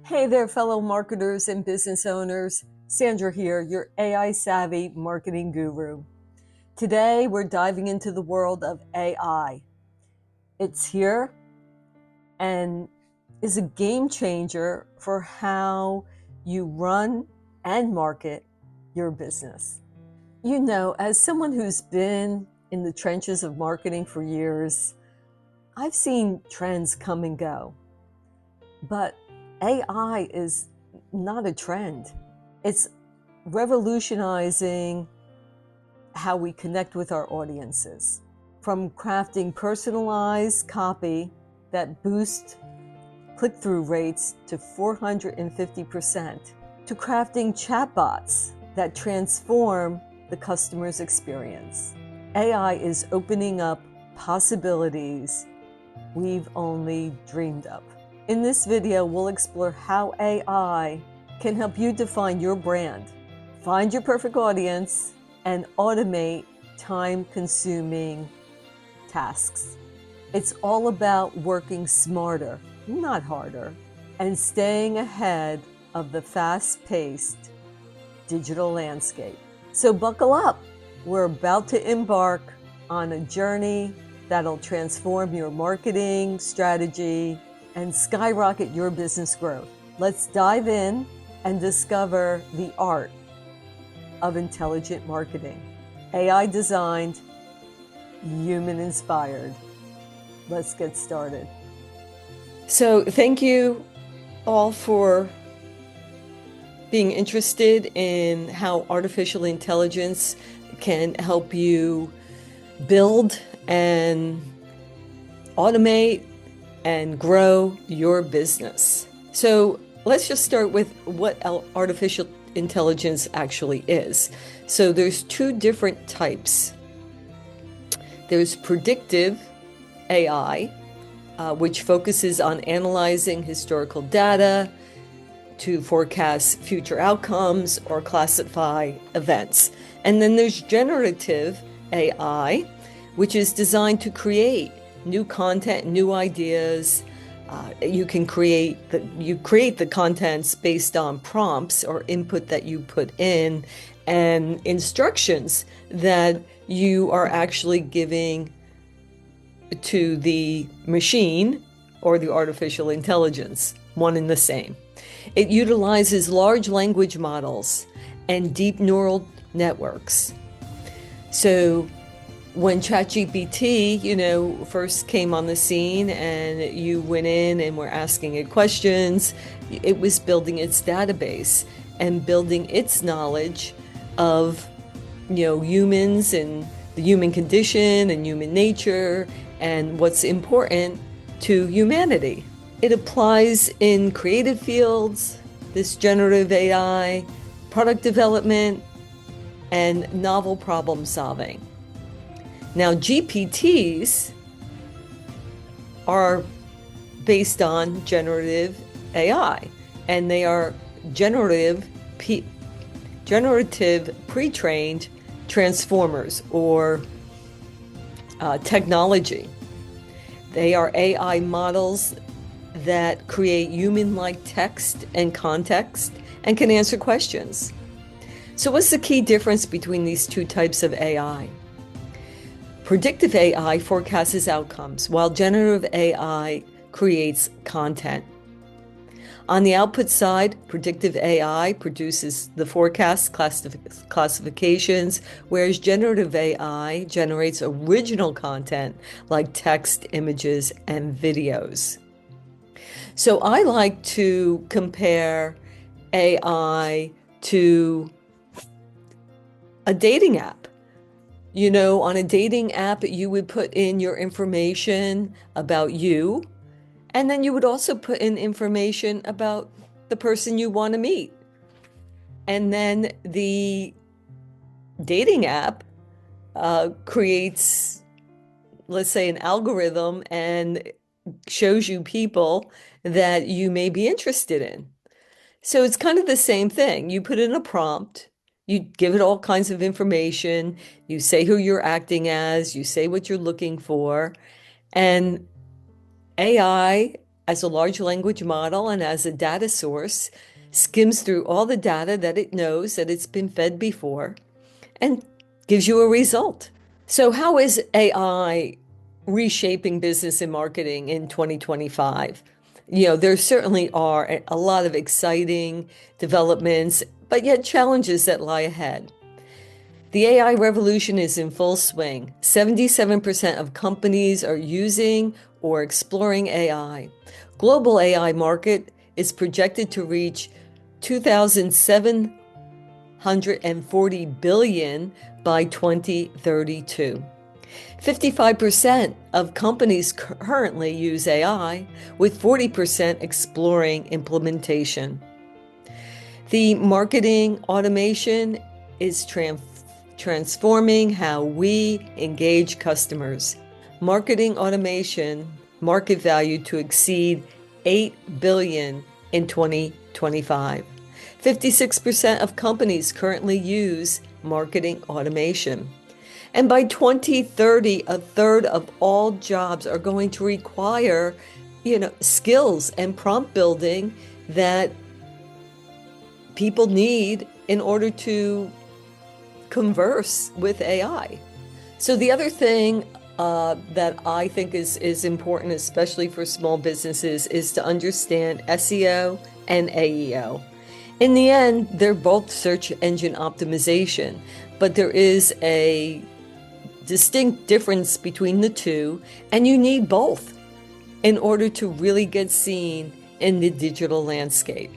Hey there, fellow marketers and business owners. Sandra here, your AI savvy marketing guru. Today, we're diving into the world of AI. It's here and is a game changer for how you run and market your business. You know, as someone who's been in the trenches of marketing for years, I've seen trends come and go. But AI is not a trend. It's revolutionizing how we connect with our audiences. From crafting personalized copy that boosts click-through rates to 450%, to crafting chatbots that transform the customer's experience. AI is opening up possibilities we've only dreamed of. In this video, we'll explore how AI can help you define your brand, find your perfect audience, and automate time-consuming tasks. It's all about working smarter, not harder, and staying ahead of the fast-paced digital landscape. So buckle up. We're about to embark on a journey that'll transform your marketing strategy and skyrocket your business growth. Let's dive in and discover the art of intelligent marketing. AI designed, human inspired. Let's get started. So thank you all for being interested in how artificial intelligence can help you build and automate and grow your business. So let's just start with what artificial intelligence actually is. So there's two different types. There's predictive AI, which focuses on analyzing historical data to forecast future outcomes or classify events. And then there's generative AI, which is designed to create new content, new ideas. You create the contents based on prompts or input that you put in and instructions that you are actually giving to the machine or the artificial intelligence, one and the same. It utilizes large language models and deep neural networks. So when ChatGPT, first came on the scene and you went in and were asking it questions, it was building its database and building its knowledge of, humans and the human condition and human nature and what's important to humanity. It applies in creative fields, this generative AI, product development, and novel problem solving. Now, GPTs are based on generative AI, and they are generative pre-trained transformers or technology. They are AI models that create human-like text and context and can answer questions. So what's the key difference between these two types of AI? Predictive AI forecasts outcomes, while generative AI creates content. On the output side, predictive AI produces the forecast classifications, whereas generative AI generates original content like text, images, and videos. So I like to compare AI to a dating app. On a dating app, you would put in your information about you, and then you would also put in information about the person you want to meet. And then the dating app creates, let's say, an algorithm and shows you people that you may be interested in. So it's kind of the same thing. You put in a prompt, you give it all kinds of information, you say who you're acting as, you say what you're looking for, and AI as a large language model and as a data source, skims through all the data that it knows that it's been fed before and gives you a result. So how is AI reshaping business and marketing in 2025? There certainly are a lot of exciting developments, but yet challenges that lie ahead. The AI revolution is in full swing. 77% of companies are using or exploring AI. Global AI market is projected to reach 2,740 billion by 2032. 55% of companies currently use AI, with 40% exploring implementation. The marketing automation is transforming how we engage customers. Marketing automation market value to exceed $8 billion in 2025. 56% of companies currently use marketing automation. And by 2030, a third of all jobs are going to require, skills and prompt building that people need in order to converse with AI. So the other thing that I think is important, especially for small businesses, is to understand SEO and AEO. In the end, they're both search engine optimization, but there is a distinct difference between the two, and you need both in order to really get seen in the digital landscape.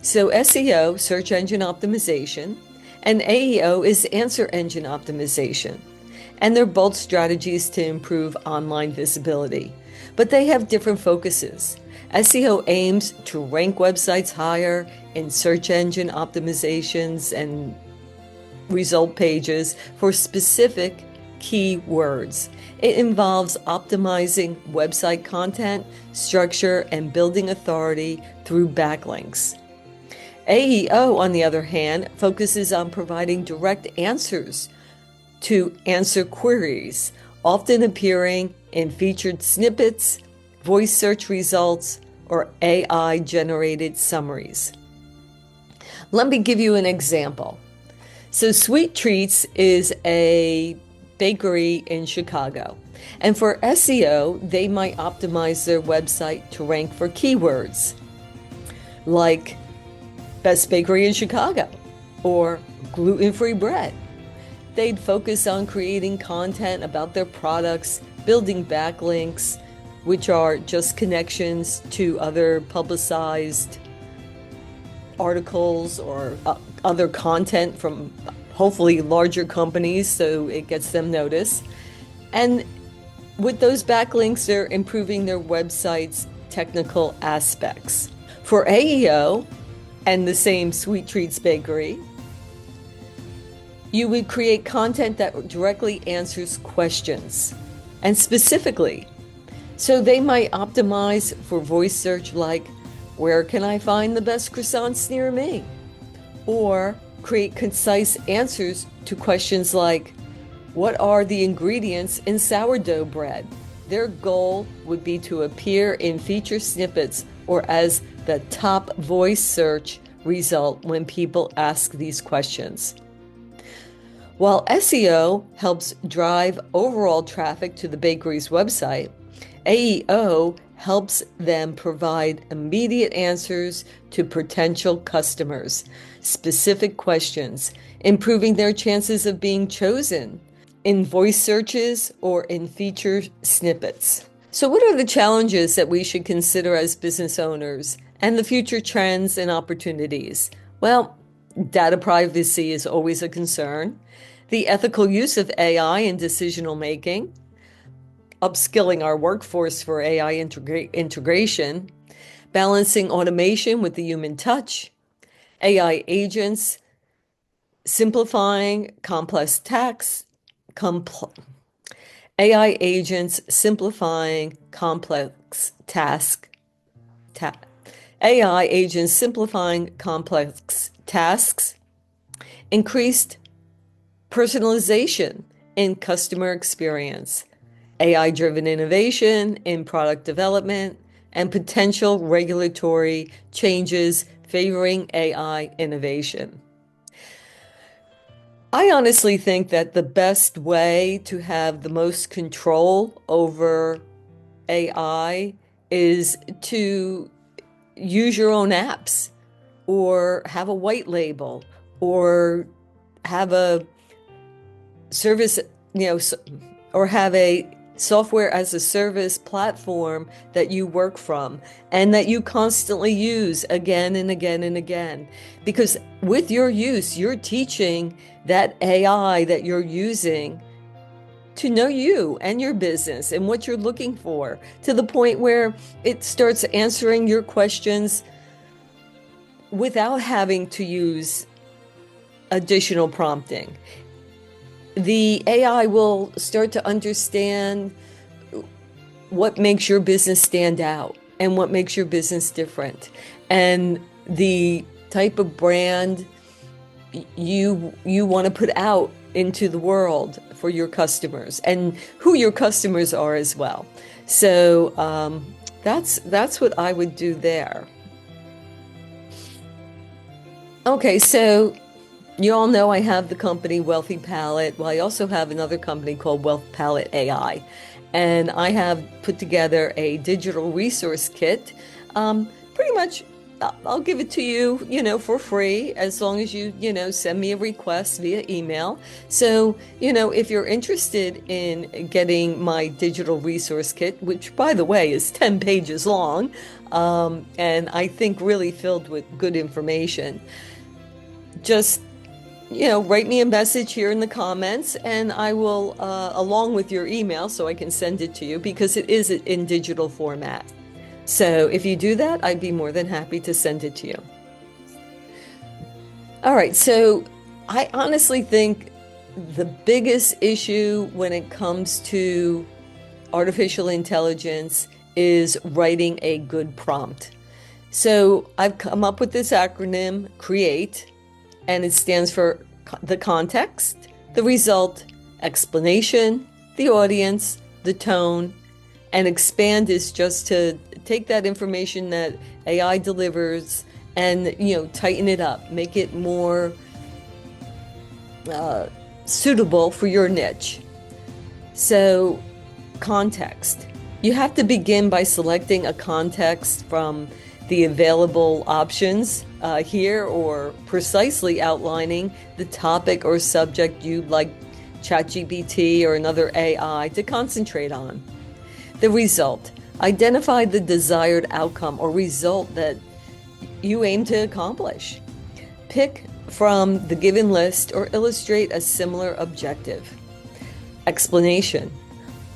So SEO, search engine optimization, and AEO is answer engine optimization. And they're both strategies to improve online visibility, but they have different focuses. SEO aims to rank websites higher in search engine optimizations and result pages for specific keywords. It involves optimizing website content, structure, and building authority through backlinks. AEO, on the other hand, focuses on providing direct answers to answer queries, often appearing in featured snippets, voice search results, or AI-generated summaries. Let me give you an example. So Sweet Treats is a bakery in Chicago. And for SEO, they might optimize their website to rank for keywords like best bakery in Chicago or gluten-free bread. They'd focus on creating content about their products, building backlinks, which are just connections to other publicized articles or other content from hopefully larger companies, so it gets them noticed. And with those backlinks, they're improving their website's technical aspects. For AEO and the same Sweet Treats Bakery, you would create content that directly answers questions, and specifically. So they might optimize for voice search like, where can I find the best croissants near me? Or create concise answers to questions like, what are the ingredients in sourdough bread? Their goal would be to appear in feature snippets or as the top voice search result when people ask these questions. While SEO helps drive overall traffic to the bakery's website, AEO helps them provide immediate answers to potential customers, specific questions, improving their chances of being chosen in voice searches or in feature snippets. So what are the challenges that we should consider as business owners and the future trends and opportunities? Well, data privacy is always a concern. The ethical use of AI in decisional making, upskilling our workforce for AI integration, balancing automation with the human touch, AI agents, simplifying complex tasks, AI agents simplifying complex tasks, AI agents simplifying complex tasks, increased personalization in customer experience, AI-driven innovation in product development, and potential regulatory changes favoring AI innovation. I honestly think that the best way to have the most control over AI is to use your own apps or have a white label or have a service, or have a software as a service platform that you work from and that you constantly use again and again and again. Because with your use, you're teaching that AI that you're using to know you and your business and what you're looking for, to the point where it starts answering your questions without having to use additional prompting. The AI will start to understand what makes your business stand out and what makes your business different, and the type of brand you want to put out into the world for your customers and who your customers are as well. So that's what I would do there. Okay, so you all know I have the company Wealthy Palette. Well, I also have another company called Wealth Palette AI. And I have put together a digital resource kit. Pretty much, I'll give it to you, for free, as long as you, send me a request via email. So, if you're interested in getting my digital resource kit, which, by the way, is 10 pages long, and I think really filled with good information, just write me a message here in the comments, and I will, along with your email, so I can send it to you, because it is in digital format. So if you do that, I'd be more than happy to send it to you. All right, so I honestly think the biggest issue when it comes to artificial intelligence is writing a good prompt. So I've come up with this acronym, CREATE, and it stands for the context, the result, explanation, the audience, the tone, and expand is just to take that information that AI delivers and, tighten it up, make it more suitable for your niche. So, context. You have to begin by selecting a context from the available options here, or precisely outlining the topic or subject you'd like ChatGPT or another AI to concentrate on. The result. Identify the desired outcome or result that you aim to accomplish. Pick from the given list or illustrate a similar objective. Explanation.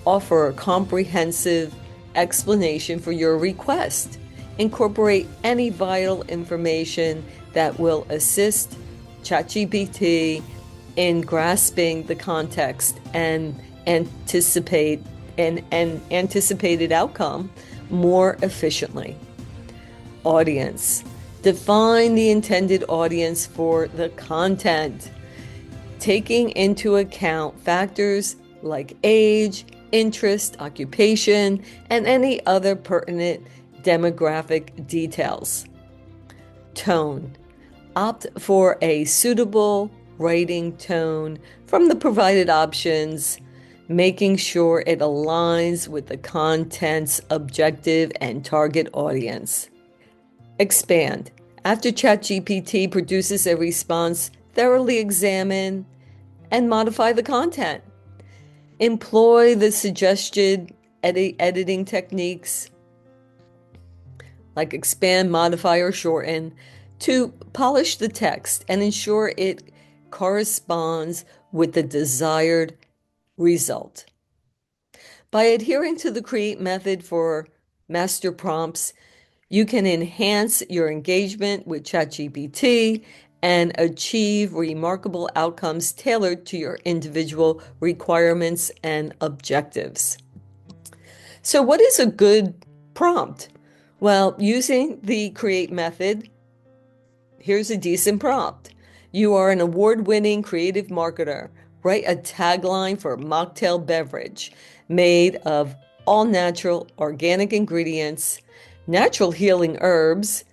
Offer a comprehensive explanation for your request. Incorporate any vital information that will assist ChatGPT in grasping the context and anticipated outcome more efficiently. Audience. Define the intended audience for the content, taking into account factors like age, interest, occupation, and any other pertinent demographic details. Tone. Opt for a suitable writing tone from the provided options, making sure it aligns with the content's objective and target audience. Expand. After ChatGPT produces a response, thoroughly examine and modify the content. Employ the suggested editing techniques like expand, modify, or shorten to polish the text and ensure it corresponds with the desired result. By adhering to the CREATE method for master prompts, you can enhance your engagement with ChatGPT and achieve remarkable outcomes tailored to your individual requirements and objectives. So what is a good prompt? Well, using the CREATE method, here's a decent prompt. You are an award-winning creative marketer. Write a tagline for a mocktail beverage made of all natural organic ingredients, natural healing herbs,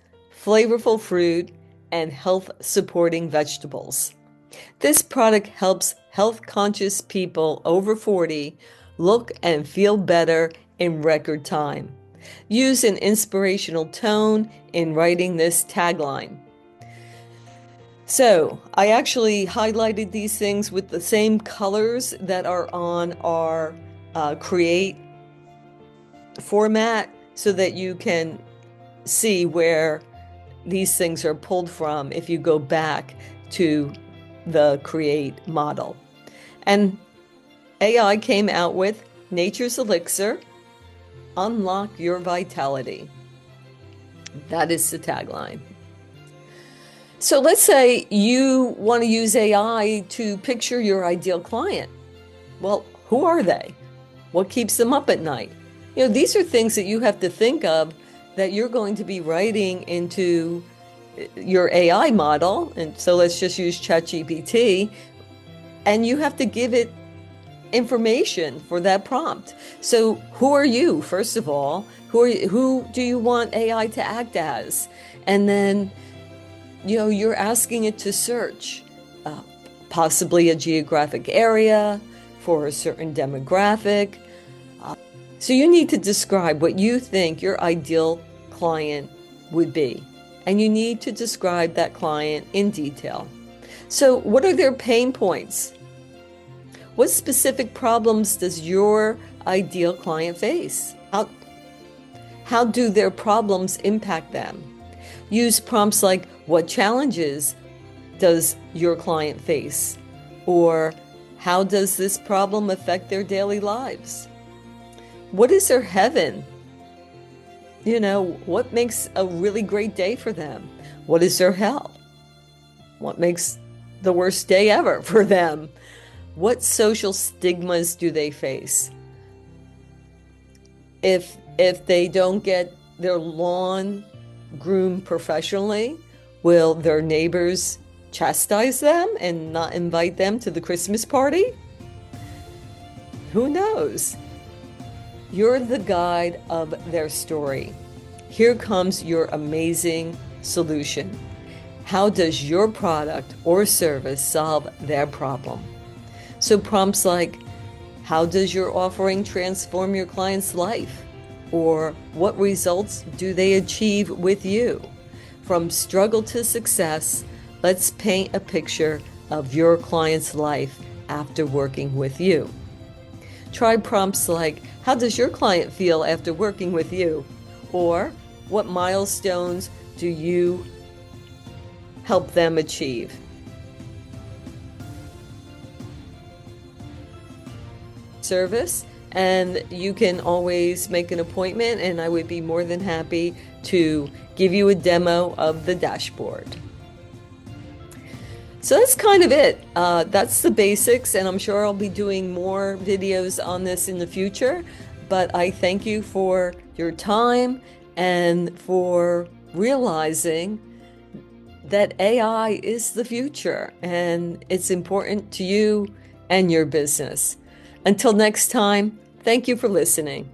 flavorful fruit, and health-supporting vegetables. This product helps health-conscious people over 40 look and feel better in record time. Use an inspirational tone in writing this tagline. So I actually highlighted these things with the same colors that are on our Create format so that you can see where these things are pulled from if you go back to the Create model. And AI came out with Nature's Elixir, Unlock Your Vitality. That is the tagline. So let's say you want to use AI to picture your ideal client. Well, who are they? What keeps them up at night? You know, these are things that you have to think of that you're going to be writing into your AI model. And so let's just use ChatGPT. And you have to give it information for that prompt. So who are you, first of all? Who do you want AI to act as? And then, you know, you're asking it to search possibly a geographic area for a certain demographic. So you need to describe what you think your ideal client would be. And you need to describe that client in detail. So what are their pain points? What specific problems does your ideal client face? How do their problems impact them? Use prompts like, what challenges does your client face? Or how does this problem affect their daily lives? What is their heaven? You know, what makes a really great day for them? What is their hell? What makes the worst day ever for them? What social stigmas do they face? If they don't get their lawn groomed professionally, will their neighbors chastise them and not invite them to the Christmas party? Who knows? You're the guide of their story. Here comes your amazing solution. How does your product or service solve their problem? So prompts like, how does your offering transform your client's life? Or what results do they achieve with you? From struggle to success, let's paint a picture of your client's life after working with you. Try prompts like, how does your client feel after working with you? Or what milestones do you help them achieve? Service, and you can always make an appointment, and I would be more than happy to give you a demo of the dashboard. So that's kind of it. That's the basics, and I'm sure I'll be doing more videos on this in the future. But I thank you for your time and for realizing that AI is the future, and it's important to you and your business. Until next time, thank you for listening.